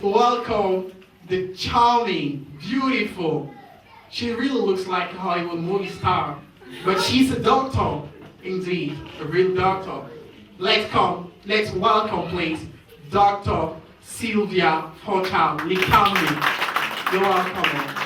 Welcome the charming, beautiful. She really looks like a Hollywood movie star, but she's a doctor, indeed, a real doctor. Let's welcome, please, Dr. Sylvia Forchap, Likambi. You're welcome.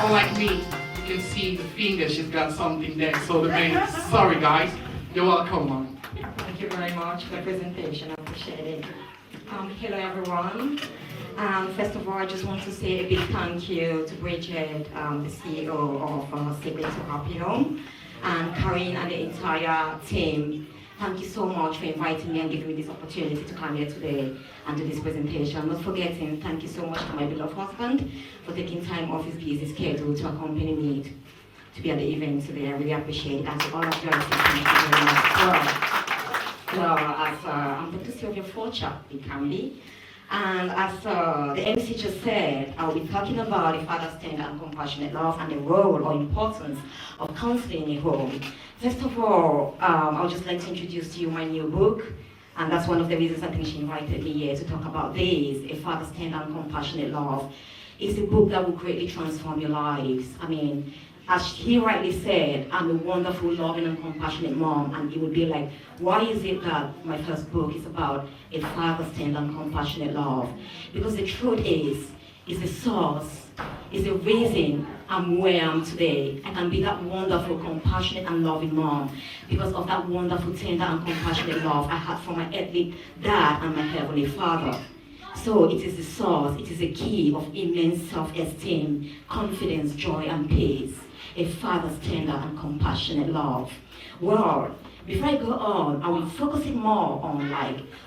Unlike me, you can see the finger, she's got something there. So the main, sorry guys, you're welcome, man. Thank you very much for the presentation, I appreciate it. Hello everyone. First of all, I just want to say a big thank you to Bridget, the CEO of Secret to Happy Home, and Karin and the entire team. Thank you so much for inviting me and giving me this opportunity to come here today and do this presentation. Not forgetting, thank you so much to my beloved husband for taking time off his busy schedule to accompany me to be at the event today. I really appreciate it. And to all of you, thank you very much. Well, I'm Dr. Sylvia Forchap, Likambi. And as the MC just said, I'll be talking about the father's tender and compassionate love and the role or importance of counseling in a home. First of all, I'll just like to introduce to you my new book, and that's one of the reasons I think she invited me here to talk about this, A Father's Tender and Compassionate Love. It's a book that will greatly transform your lives. I mean, as he rightly said, I'm a wonderful, loving, and compassionate mom, and it would be like, why is it that my first book is about a father's tender and compassionate love? Because the truth is the source, is the reason I'm where I am today. I can be that wonderful, compassionate, and loving mom because of that wonderful, tender, and compassionate love I had from my earthly dad and my heavenly father. So it is the source, it is the key of immense self-esteem, confidence, joy, and peace. A father's tender and compassionate love. Well, before I go on, I will focus it more on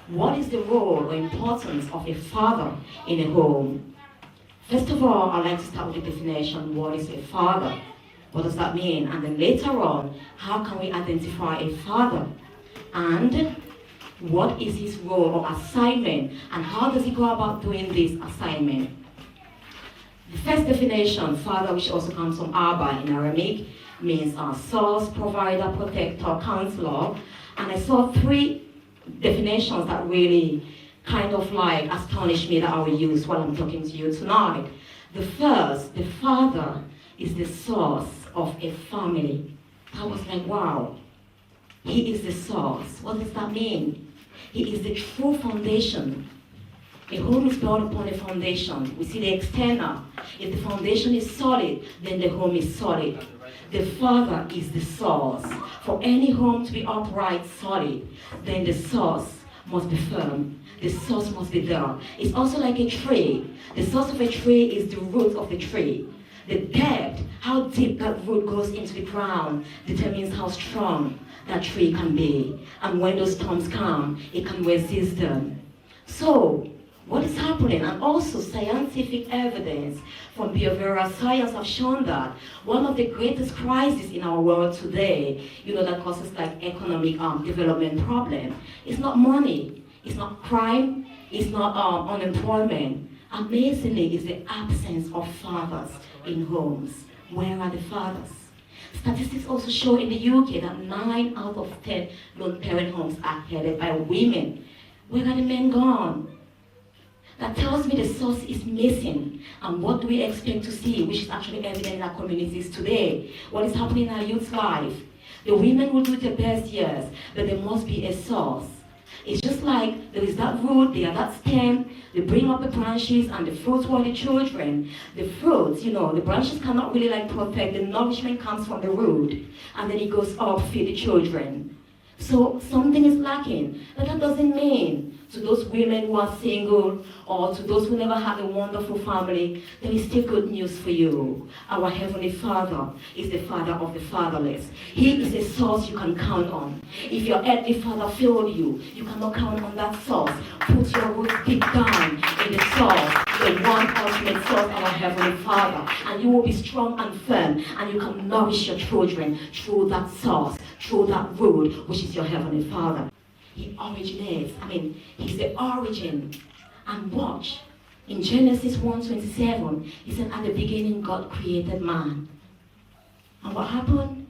what is the role or importance of a father in a home. First of all, I'd like to start with the definition, what is a father? What does that mean? And then later on, how can we identify a father? And what is his role or assignment? And how does he go about doing this assignment? The first definition, father, which also comes from Abba in Aramaic, means source, provider, protector, counselor. And I saw three definitions that really kind of astonished me that I will use while I'm talking to you tonight. The first, the father is the source of a family. I was like, wow, he is the source. What does that mean? He is the true foundation. A home is built upon a foundation. We see the external. If the foundation is solid, then the home is solid. The father is the source. For any home to be upright, solid, then the source must be firm. The source must be there. It's also like a tree. The source of a tree is the root of the tree. The depth, how deep that root goes into the ground, determines how strong that tree can be. And when those storms come, it can resist them. So, what is happening? And also scientific evidence from behavioral science have shown that one of the greatest crises in our world today, that causes economic development problem, is not money, it's not crime, it's not unemployment. Amazingly, it's the absence of fathers in homes. Where are the fathers? Statistics also show in the UK that 9 out of 10 lone parent homes are headed by women. Where are the men gone? That tells me the source is missing. And what do we expect to see, which is actually evident in our communities today? What is happening in our youth's life? The women will do their best, yes, but there must be a source. It's just like there is that root, there are that stem, they bring up the branches and the fruits were the children. The fruits, the branches cannot really protect, the nourishment comes from the root, and then it goes up, feed the children. So something is lacking. But that doesn't mean to those women who are single or to those who never had a wonderful family, there is still good news for you. Our Heavenly Father is the Father of the fatherless. He is a source you can count on. If your earthly father failed you, you cannot count on that source. Put your roots deep down in the source, the one ultimate source, our Heavenly Father, and you will be strong and firm, and you can nourish your children through that source, through that root, which is your Heavenly Father. He originates, he's the origin. And watch, in Genesis 1:27, he said, at the beginning God created man. And what happened?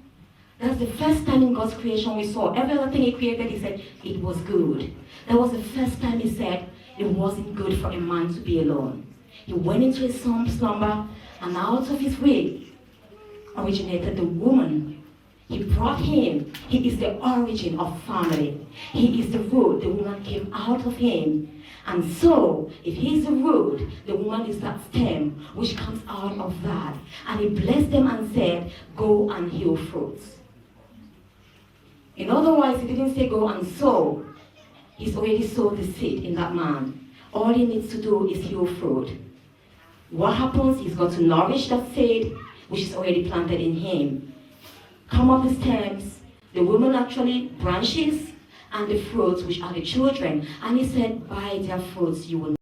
That's the first time in God's creation we saw. Every other thing he created, he said, it was good. That was the first time he said, it wasn't good for a man to be alone. He went into his slumber, and out of his rib originated the woman. He brought him. He is the origin of family. He is the root. The woman came out of him. And so, if he's the root, the woman is that stem which comes out of that. And he blessed them and said, go and heal fruits. In other words, he didn't say go and sow. He's already sowed the seed in that man. All he needs to do is heal fruit. What happens? He's got to nourish that seed which is already planted in him. Come up the stems, the woman actually branches, and the fruits which are the children. And he said, by their fruits you will